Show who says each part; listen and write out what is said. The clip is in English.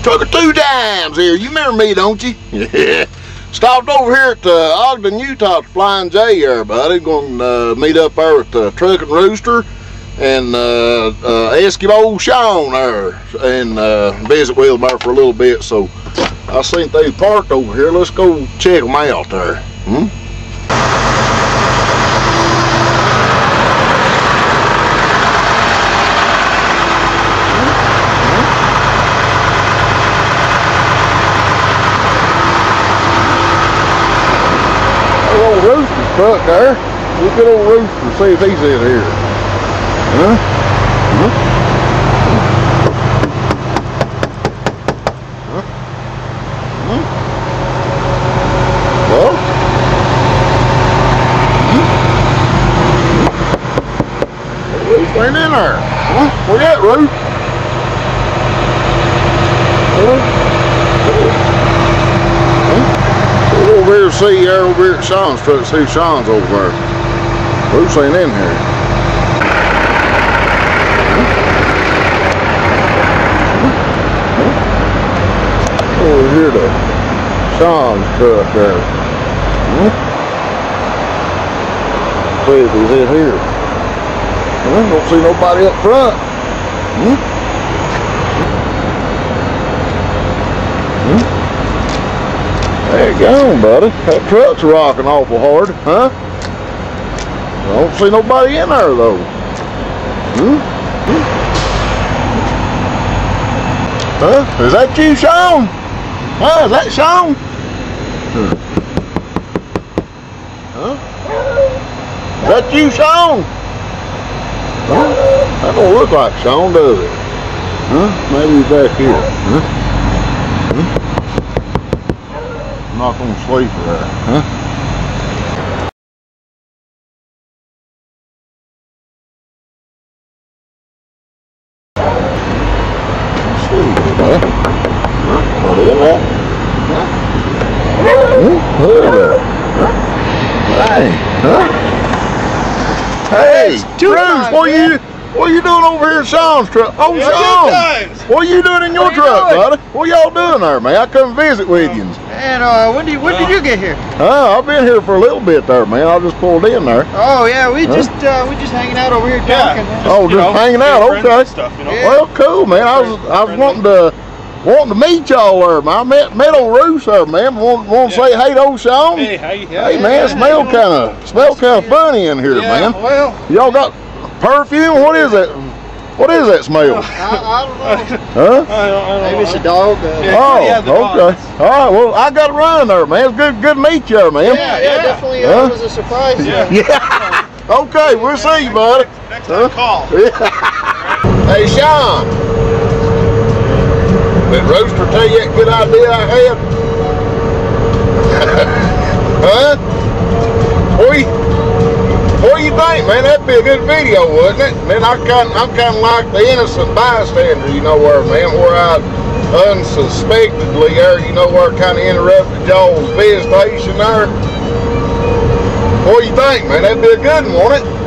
Speaker 1: TruckerTwotimes here. You remember me, don't you? Yeah. Stopped over here at Ogden, Utah to Flying J there, buddy. Going to meet up there with Truckin, Rooster, and Eskimo Sean there, and visit with them there for a little bit. So I seen they parked over here. Let's go check them out there. Old Rooster truck there. We'll get old Rooster, see if he's in here. Well, Rooster ain't in there. Where you at, Rooster? Over here, see there over here at Sean's truck, see Sean's over there. Bruce ain't in here. Over here to Sean's truck there. See if he's in here. Don't see nobody up front. There you go, buddy. That truck's rocking awful hard, huh? I don't see nobody in there, though. Huh? Is that you, Sean? Huh? Is that Sean? Huh? Is that you, Sean? Huh? That don't look like Sean, does it? Huh? Maybe he's back here. Huh? Not gonna sleep there, huh? Let's see, huh? What is that? Look at that. Hey, huh? Hey, Bruce, what are you doing over here at Sean's truck? Oh, Sean! What are you doing in your truck, buddy? What y'all doing there, man? I come visit with you.
Speaker 2: And when did you get here?
Speaker 1: I've been here for a little bit there, man. I just pulled in there.
Speaker 2: Oh yeah, we just hanging out over here talking.
Speaker 1: Oh, just hanging out, okay. Stuff, you know? Well, cool, man. I was wanting to meet y'all there, man. I met old Rooster, man. Want to say hey to old Sean?
Speaker 3: Hey, how you?
Speaker 1: Hey, man, it smell kind of funny in here, man.
Speaker 2: Well,
Speaker 1: y'all got perfume? What is that? What is that smell?
Speaker 2: I don't know.
Speaker 1: Huh?
Speaker 2: Maybe it's a dog.
Speaker 1: Okay. All right. Well, I got to run there, man. It's good to meet you, man.
Speaker 2: Yeah, definitely. It was a surprise.
Speaker 1: Yeah. Okay, we'll see you, buddy.
Speaker 3: Next time, call.
Speaker 1: Hey, Sean. Did Rooster tell you that good idea I had? Huh? What do you think, man? That'd be a good video, wouldn't it? Man, I'm kind of like the innocent bystander, you know, where I unsuspectedly there, you know, where I kind of interrupted y'all's visitation there. What do you think, man? That'd be a good one, wouldn't it?